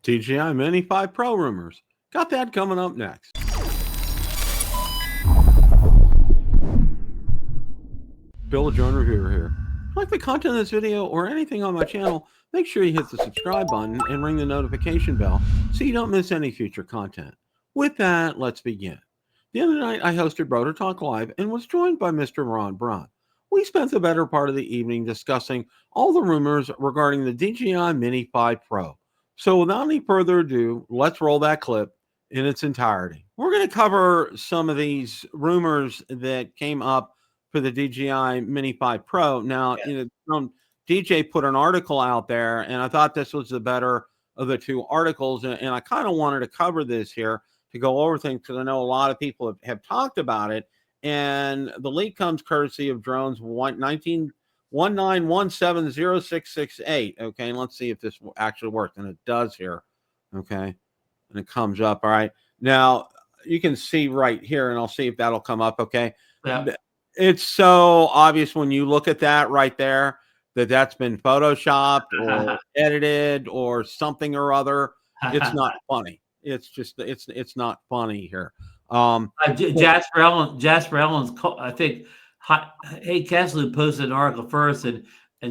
DJI Mini 5 Pro rumors. Got that coming up next. Bill, the drone reviewer here. If you like the content of this video or anything on my channel, make sure you hit the subscribe button and ring the notification bell so you don't miss any future content. With that, let's begin. The other night, I hosted Broder Talk Live and was joined by Mr. Ron Braun. We spent the better part of the evening discussing all the rumors regarding the DJI Mini 5 Pro. So without any further ado, let's roll that clip in its entirety. We're going to cover some of these rumors that came up for the DJI Mini 5 Pro. Now, DJ put an article out there, and I thought this was the better of the two articles, and I kind of wanted to cover this here to go over things because I know a lot of people have talked about it, and the leak comes courtesy of drones 19170668. Okay, and let's see if this actually works, and it does here. Okay, and it comes up. All right, now you can see right here, and I'll see if that'll come up. Okay, yeah. It's so obvious when you look at that right there that that's been photoshopped or edited or something or other. It's not funny. It's just it's not funny here. Jasper Ellen's I think Hey Kessler posted an article first, and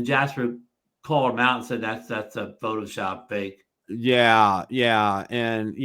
Jasper called him out and said that's a Photoshop fake. Yeah, and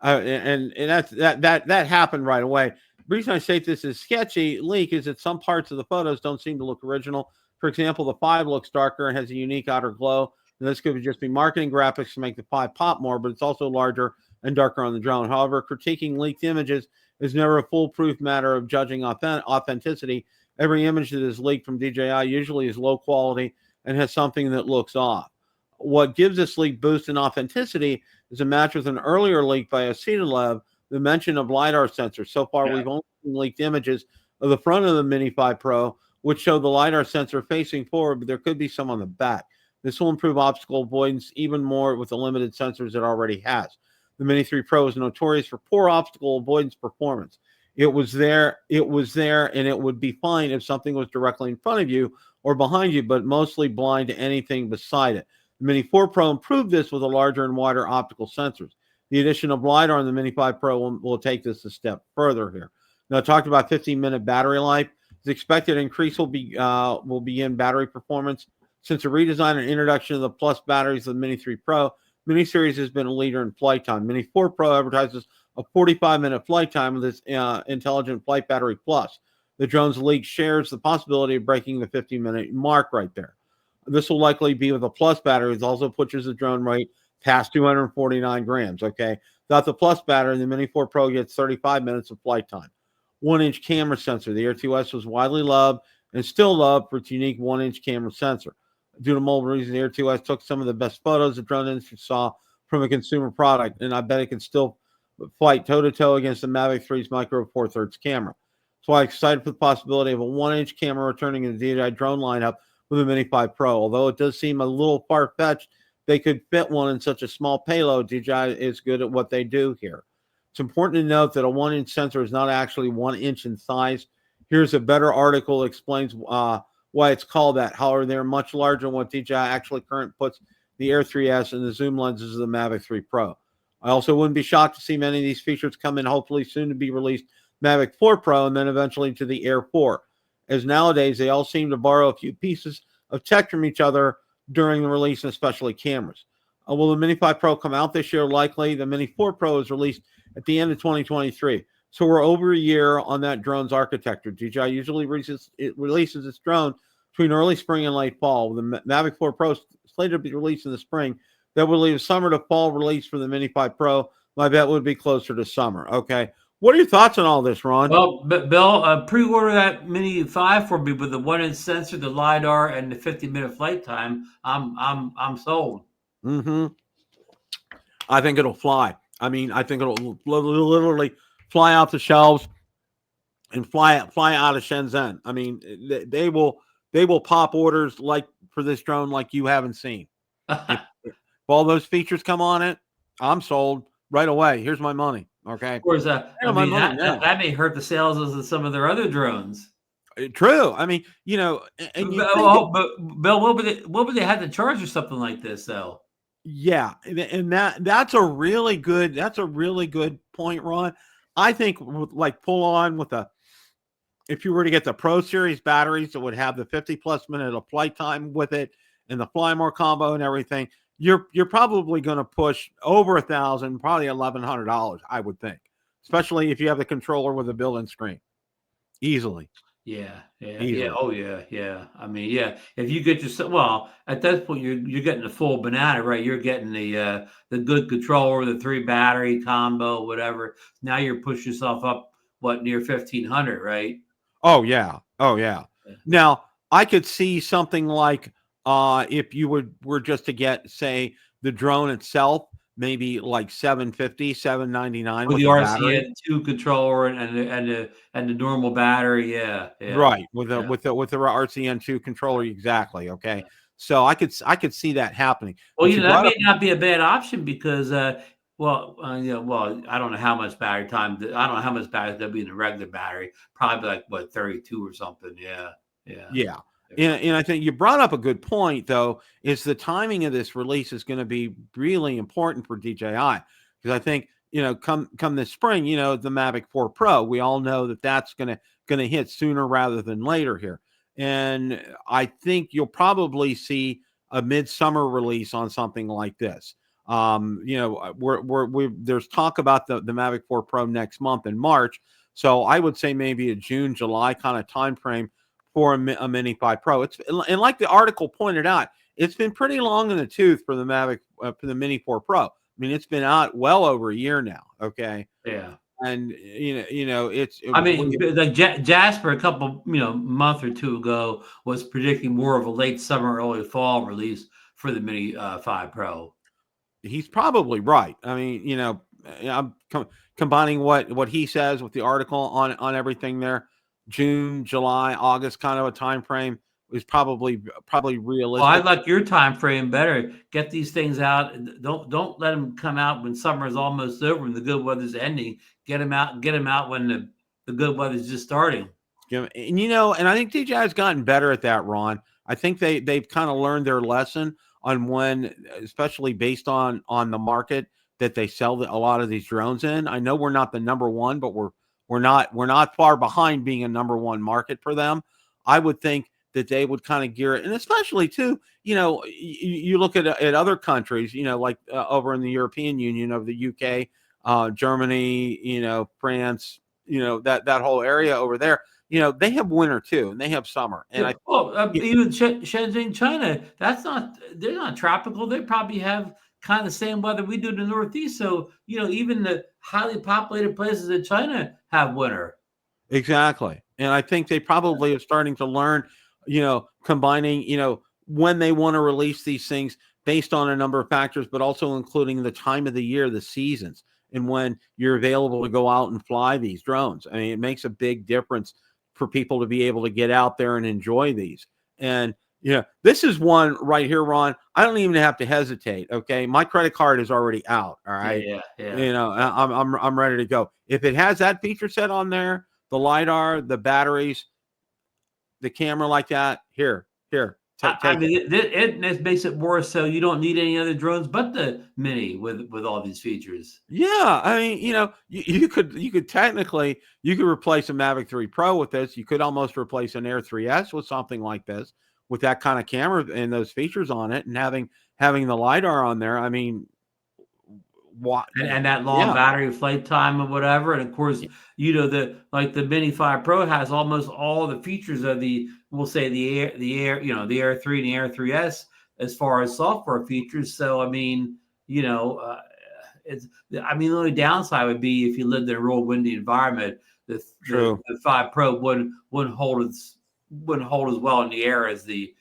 that happened right away. The reason I say this is sketchy leak is that some parts of the photos don't seem to look original. For example, the 5 looks darker and has a unique outer glow. And this could just be marketing graphics to make the 5 pop more, but it's also larger and darker on the drone. However, critiquing leaked images is never a foolproof matter of judging authenticity. Every image that is leaked from DJI usually is low quality and has something that looks off. What gives this leak boost in authenticity is a match with an earlier leak by Acetalev, the mention of LiDAR sensors. So far, we've only seen leaked images of the front of the Mini 5 Pro, which show the LiDAR sensor facing forward, but there could be some on the back. This will improve obstacle avoidance even more with the limited sensors it already has. The Mini 3 Pro is notorious for poor obstacle avoidance performance. It was there, and it would be fine if something was directly in front of you or behind you, but mostly blind to anything beside it. The Mini 4 Pro improved this with a larger and wider optical sensors. The addition of LiDAR on the Mini 5 Pro will take this a step further here. Now, I talked about 15-minute battery life. The expected increase will be in battery performance. Since the redesign and introduction of the Plus batteries of the Mini 3 Pro, Mini Series has been a leader in flight time. Mini 4 Pro advertises a 45-minute flight time with its Intelligent Flight Battery Plus. The drone's leak shares the possibility of breaking the 50-minute mark right there. This will likely be with a Plus battery. It also pushes the drone rate past 249 grams, okay? Without the Plus battery, the Mini 4 Pro gets 35 minutes of flight time. 1-inch camera sensor. The Air 2S was widely loved and still loved for its unique 1-inch camera sensor. Due to mobile reasons, the Air 2S took some of the best photos the drone industry saw from a consumer product, and I bet it can still fight toe-to-toe against the Mavic 3's Micro Four Thirds camera. That's why I'm excited for the possibility of a 1-inch camera returning in the DJI drone lineup with the Mini 5 Pro. Although it does seem a little far-fetched, they could fit one in such a small payload. DJI is good at what they do here. It's important to note that a 1-inch sensor is not actually 1 inch in size. Here's a better article that explains why it's called that. However, they're much larger than what DJI actually currently puts the Air 3S and the zoom lenses of the Mavic 3 Pro. I also wouldn't be shocked to see many of these features come in hopefully soon to be released Mavic 4 Pro and then eventually to the Air 4. As nowadays, they all seem to borrow a few pieces of tech from each other during the release, and especially cameras. Will the Mini 5 Pro come out this year? Likely. The Mini 4 Pro is released at the end of 2023. So we're over a year on that drone's architecture. DJI usually releases its drone between early spring and late fall. With the Mavic 4 Pro slated to be released in the spring, that would leave summer to fall release for the Mini 5 Pro. My bet would be closer to summer. Okay. What are your thoughts on all this, Ron? Well, Bill, pre-order that Mini 5 for me with the 1-inch sensor, the LiDAR, and the 50-minute flight time. I'm sold. Mm-hmm. I think it'll fly. I mean, I think it'll literally fly off the shelves and fly out of Shenzhen. I mean, they will pop orders like for this drone like you haven't seen. If all those features come on it, I'm sold right away. Here's my money. Okay. Of course, that may hurt the sales of some of their other drones. True. I mean, and but Bill, what would they have to charge or something like this though? Yeah, and that's a really good point, Ron. I think like pull on with a if you were to get the Pro Series batteries that would have the 50+ minute of flight time with it and the Fly More combo and everything, you're probably going to push over 1,000, probably $1,100, I would think, especially if you have the controller with a built-in screen, easily. Yeah, yeah, yeah. Easily. Oh, yeah, yeah. I mean, yeah. If you get yourself, well, at that point, you're getting the full banana, right? You're getting the good controller, the 3 battery combo, whatever. Now you're pushing yourself up what near 1,500, right? Oh yeah. Oh yeah. Yeah. Now I could see something like if you were just to get, say, the drone itself, maybe like 750, 799 With with the the battery. RCN2 controller and the normal battery, yeah, yeah, Right, with the yeah. RCN2 controller, exactly. Okay. So I could see that happening. Well, But you that brought may up not be a bad option because, well, I don't know how much battery time. I don't know how much battery there'll be in the regular battery. Probably like what 32 or something. Yeah, yeah. yeah. Yeah. And I think you brought up a good point, though, is the timing of this release is going to be really important for DJI, because I think, come this spring, the Mavic 4 Pro, we all know that that's going to hit sooner rather than later here. And I think you'll probably see a midsummer release on something like this. There's talk about the Mavic 4 Pro next month in March. So I would say maybe a June, July kind of time frame for a Mini 5 Pro. And like the article pointed out, it's been pretty long in the tooth for the Mavic for the Mini 4 Pro. I mean, it's been out well over a year now. Okay, Yeah. and it's I mean, like Jasper a couple, month or two ago was predicting more of a late summer, early fall release for the Mini 5 Pro. he's probably right. I mean, I'm combining what he says with the article on everything there. June, July, August, kind of a time frame is probably Well, I realistic. like your time frame better. Get these things out. Don't let them come out when summer is almost over and the good weather's ending. Get them out. Get them out when the good weather's just starting. Yeah, and I think DJI has gotten better at that, Ron. I think they've kind of learned their lesson on when, especially based on the market that they sell a lot of these drones in. I know we're not the number one, but we're not far behind being a number one market for them. I would think that they would kind of gear it, and especially too, you look at other countries, like over in the European Union, of the UK, Germany, France, that whole area over there. They have winter too, and they have summer. And Yeah. I, Well, yeah, even Shenzhen, China, they're not tropical. They probably have kind of the same weather we do in the Northeast. So, even the highly populated places in China have winter. exactly. And I think they probably are starting to learn, combining, when they want to release these things based on a number of factors, but also including the time of the year, the seasons, and when you're available to go out and fly these drones. I mean, it makes a big difference for people to be able to get out there and enjoy these. And this is one right here, Ron. I don't even have to hesitate. Okay, my credit card is already out. All Yeah, right, yeah, yeah. I'm ready to go. If it has that feature set on there, the lidar, the batteries, the camera like that, here, I take it. mean, it makes it worse. So you don't need any other drones but the Mini with all these features. Yeah, I mean, you could technically you could replace a Mavic 3 Pro with this. You could almost replace an Air 3S with something like this, with that kind of camera and those features on it, and having the lidar on there. I mean, what? And that long Yeah, battery flight time and whatever. And of course, the Mini 5 Pro has almost all the features of we'll say the Air 3 and the Air 3S as far as software features. So I mean, it's the only downside would be if you lived in a real windy environment, true. the 5 Pro wouldn't hold as well in the air as the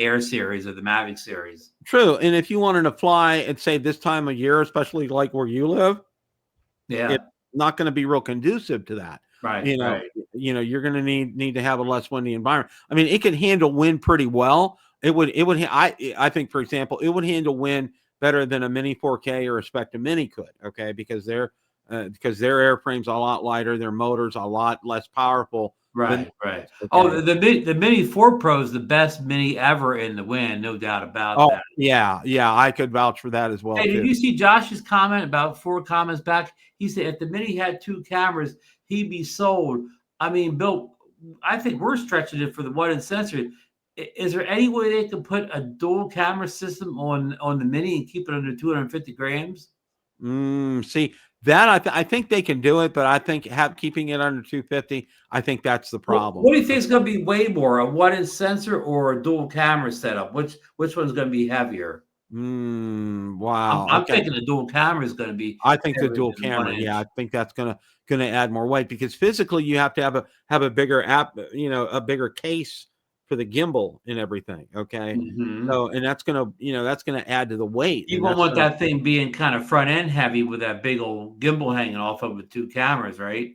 Air series or the Mavic series. True. And if you wanted to fly at, say, this time of year, especially like where you live, Yeah. it's not going to be real conducive to that. Right. Right. You're going to need to have a less windy environment. I mean, it can handle wind pretty well. I think, for example, it would handle wind better than a Mini 4K or a Spectre Mini could. Okay, because their airframe's a lot lighter, their motor's a lot less powerful Right, right. Okay. Oh, the Mini 4 Pro is the best Mini ever in the wind, no doubt about Oh that. yeah, yeah. I could vouch for that as well Hey, did too. you see Josh's comment about 4 comments back? He said if the Mini had 2 cameras, he'd be sold. I mean, Bill, I think we're stretching it for the one in sensor. Is there any way they can put a dual camera system on the Mini and keep it under 250 grams? See that I think they can do it, but I think keeping it under 250. I think that's the problem. What do you think is going to be way more, a one-inch sensor or a dual camera setup? Which one's going to be heavier? Wow. I'm Okay. thinking the dual camera is going to be I think the heavier dual than the one camera. Yeah, I inch. think that's gonna add more weight because physically you have to have a bigger a bigger case for the gimbal and everything. Okay. Mhm. So and that's gonna add to the weight, You and won't that's want gonna that thing being kind of front end heavy with that big old gimbal hanging off of with 2 cameras, right?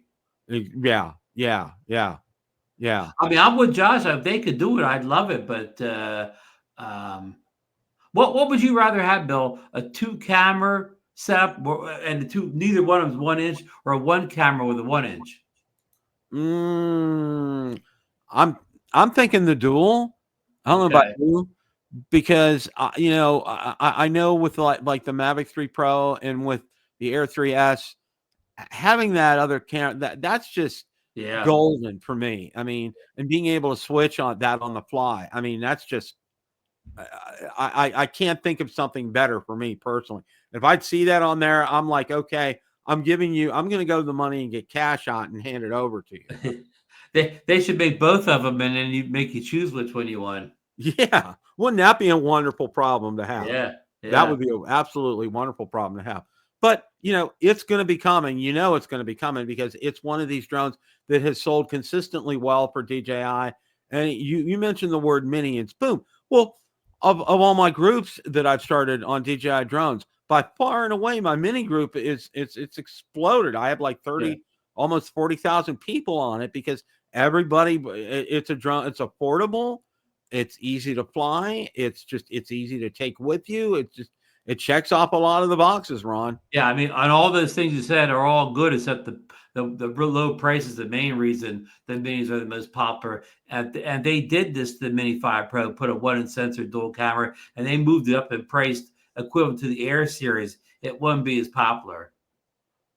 yeah, yeah, yeah, yeah. I mean, I'm with Josh. If they could do it, I'd love it. But um, what would you rather have, Bill? A 2 camera setup, and neither one of them's 1 inch, or a 1 camera with a 1 inch? Mm, I'm thinking the dual. I don't know about Okay. you because I know with like the Mavic 3 Pro and with the Air 3S having that other camera that's just Yeah. golden for me. I mean, and being able to switch on that on the fly. I mean, that's just I can't think of something better for me personally. If I'd see that on there, I'm like, okay, I'm going to go to the money and get cash out and hand it over to you. They should make both of them, and then you choose which one you want. Yeah, wouldn't that be a wonderful problem to have? Yeah. That Yeah. would be an absolutely wonderful problem to have. But, it's going to be coming. It's going to be coming because it's one of these drones that has sold consistently well for DJI. And you mentioned the word mini and boom. Well, of all my groups that I've started on DJI drones, by far and away, my mini group it's exploded. I have like Yeah. 30, almost 40,000 people on it because everybody, it's a drone, it's affordable. It's easy to fly. It's easy to take with you. It checks off a lot of the boxes, Ron. Yeah, I mean, on all those things you said are all good, except the real low price is the main reason the minis are the most popular. And they did this to the Mini 5 Pro, put a 1-inch sensor, dual camera, and they moved it up in price equivalent to the Air series. It wouldn't be as popular.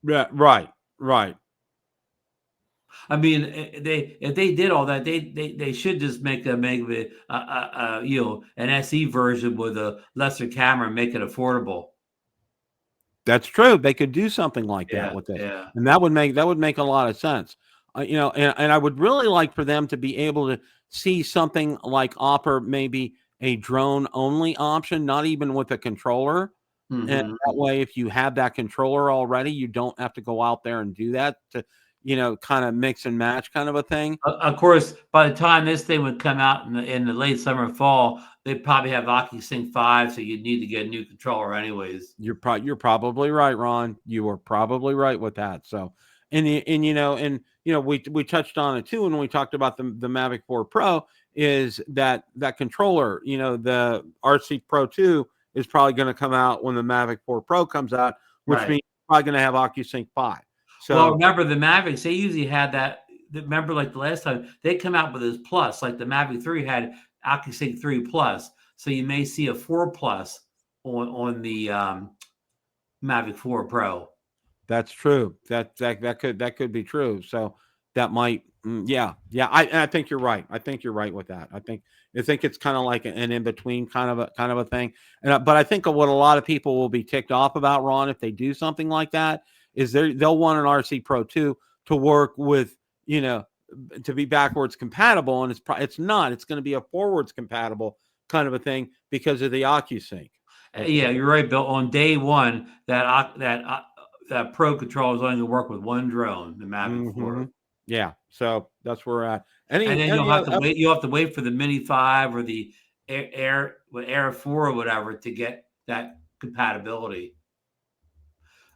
Yeah, right, right. I mean, if they did all that, they should just make it an SE version with a lesser camera and make it affordable. That's true. They could do something like that Yeah, with this, yeah. and that would make a lot of sense. And I would really like for them to be able to see something like offer maybe a drone only option, not even with a controller. And Mhm. that way, if you have that controller already, you don't have to go out there and do that to, kind of mix and match kind of a thing. Of course, by the time this thing would come out in the late summer, fall, they'd probably have OcuSync 5, so you'd need to get a new controller anyways. You're probably right, Ron. You are probably right with that. So, we touched on it too when we talked about the Mavic 4 Pro is that controller, the RC Pro 2 is probably going to come out when the Mavic 4 Pro comes out, which Right. means it's probably going to have OcuSync 5. Well, So, remember the Mavics, they usually had that. Remember, like the last time, they come out with this plus, like the Mavic 3 had OcuSync 3 Plus. So you may see a 4 Plus on the Mavic 4 Pro. that's true. That could be true. So that might, yeah. I think you're right. I think you're right with that. I think it's kind of like an in between kind of a thing. But I think what a lot of people will be ticked off about, Ron, if they do something like that, is they'll want an RC Pro 2 to work with, to be backwards compatible, and it's not. It's going to be a forwards compatible kind of a thing because of the OcuSync. Okay. Yeah, you're right, Bill. On day one, that Pro controller is only going to work with one drone, the Mavic 4. Yeah, so that's where we're at. And then Any other, you'll have to wait for the Mini 5 or the Air 4 or whatever to get that compatibility.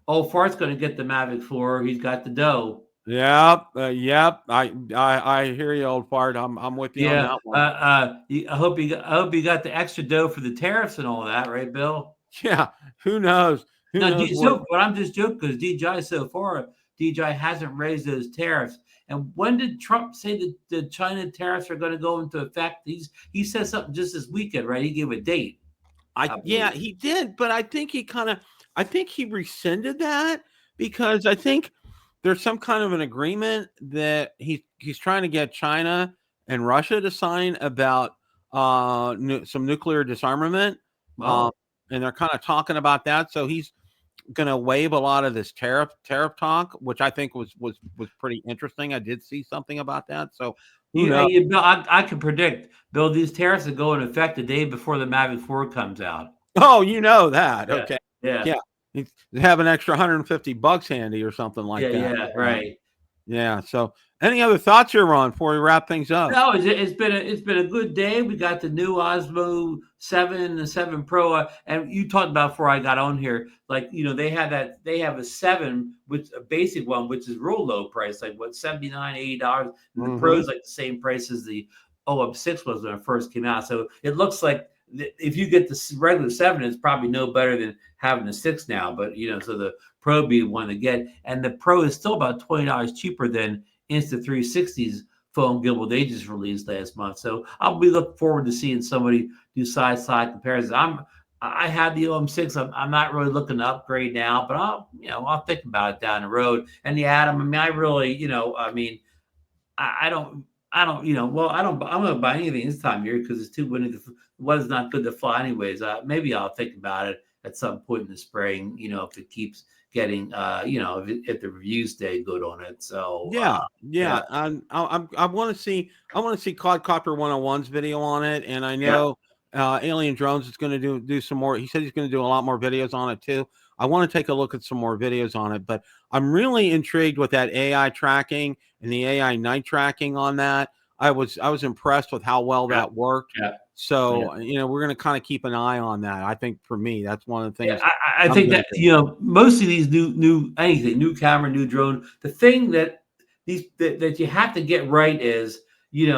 Oh, Fart's going to get the Mavic 4. He's got the dough. Yep, yep. I hear you, old fart. I'm with you on Yeah. that one. I hope you got the extra dough for the tariffs and all that, right, Bill? Yeah, who knows? Who No, knows so but I'm just joking because DJI so far DJI hasn't raised those tariffs. And when did Trump say that the China tariffs are going to go into effect? He said something just this weekend, right? He gave a date. Yeah, he did, but I think I think he rescinded that because I think there's some kind of an agreement that he's trying to get China and Russia to sign about some nuclear disarmament. Oh. And they're kind of talking about that. So he's going to waive a lot of this tariff talk, which I think was pretty interesting. I did see something about that. So Bill, I can predict, Bill, these tariffs will go in effect the day before the Mavic 4 comes out. Oh, you know that. Yeah. Okay. Yeah. Have an extra $150 handy or something like that. Yeah, right. Yeah. So any other thoughts here, Ron, before we wrap things up? No, it's been a good day. We got the new Osmo 7, the 7 Pro, and you talked about before I got on here, like, they have a 7, which a basic one, which is real low price, like what, $79, $80. And the Pro is like the same price as the OM6 was when it first came out. So it looks like if you get the regular 7, it's probably no better than having the 6 now. But so the Pro be one to get, and the Pro is still about $20 cheaper than Insta360's phone gimbal they just released last month. So I'll be looking forward to seeing somebody do side comparisons. I had the OM6. I'm not really looking to upgrade now, but I'll think about it down the road. And the Atom, I mean, I really, I don't, I'm going to buy anything this time of year because it's too windy. The weather's not good to fly anyways. Maybe I'll think about it at some point in the spring, if it keeps getting, if the reviews stay good on it. So I want to see Quadcopter 101's video on it, and I know Alien Drones is going to do some more. He said he's going to do a lot more videos on it too. I want to take a look at some more videos on it, but I'm really intrigued with that AI tracking and the AI night tracking on that. I was impressed with how well that worked. Yeah. So, we're going to kind of keep an eye on that. I think for me, that's one of the things. I think that, most of these new camera, new drone, the thing that that you have to get right is, you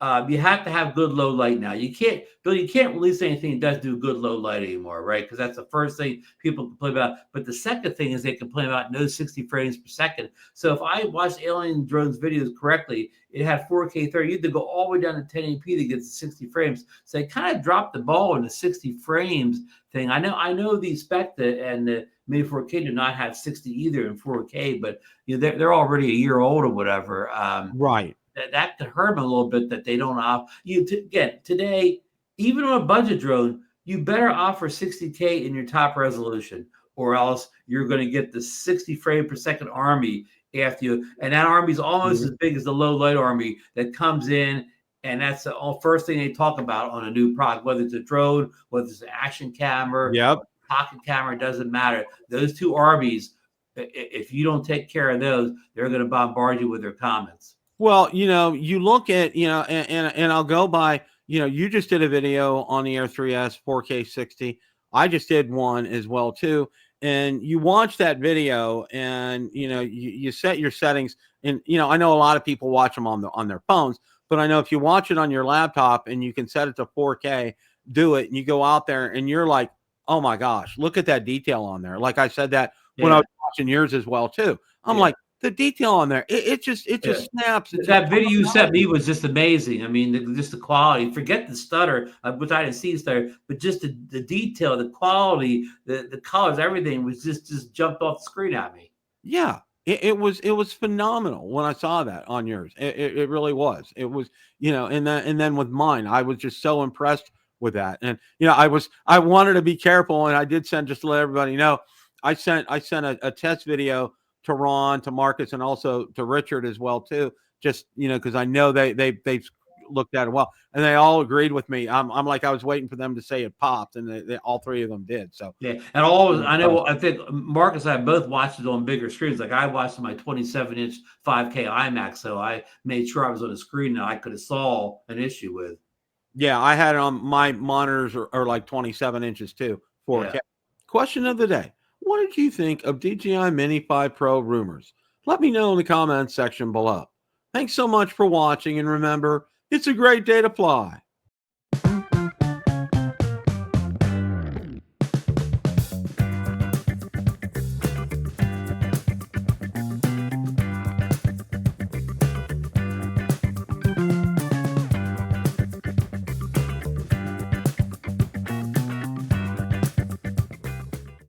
have to have good low light now. You can't release anything that doesn't do good low light anymore, right? Because that's the first thing people complain about. But the second thing is they complain about no 60 frames per second. So if I watched Alien Drones videos correctly, it had 4K 30. You had to go all the way down to 1080p to get to 60 frames. So they kind of dropped the ball in the 60 frames thing. I know the Spectre and the Mini 4K do not have 60 either in 4K, but they're already a year old or whatever. Right. That could hurt them a little bit that they don't offer. Again, today, even on a budget drone, you better offer 60K in your top resolution, or else you're going to get the 60 frame per second army after you. And that army is almost as big as the low light army that comes in. And that's the first thing they talk about on a new product, whether it's a drone, whether it's an action camera, pocket camera, doesn't matter. Those two armies, if you don't take care of those, they're going to bombard you with their comments. Well, you look at, and I'll go by, you just did a video on the Air 3S 4K 60. I just did one as well too. And you watch that video and, you set your settings, and, I know a lot of people watch them on their phones, but I know if you watch it on your laptop and you can set it to 4K, do it, and you go out there and you're like, oh my gosh, look at that detail on there. Like I said that when I was watching yours as well too. I'm like, the detail on there, it just snaps. That video you sent me was just amazing. I mean, just the quality. Forget the stutter, which I didn't see stutter, but just the detail, the quality, the colors, everything was just jumped off the screen at me. Yeah, it was phenomenal when I saw that on yours. It really was. It was, and then with mine, I was just so impressed with that. And I wanted to be careful, and I did send, just to let everybody know, I sent a test video to Ron, to Marcus, and also to Richard as well too. Just because I know they've looked at it well, and they all agreed with me. I'm like, I was waiting for them to say it popped, and they all three of them did. So and I think Marcus and I both watched it on bigger screens. Like I watched on my 27-inch 5K iMac, so I made sure I was on a screen that I could have saw an issue with. Yeah, I had it on my monitors are like 27 inches too, 4K. Question of the day. What did you think of DJI Mini 5 Pro rumors? Let me know in the comments section below. Thanks so much for watching, and remember, it's a great day to fly.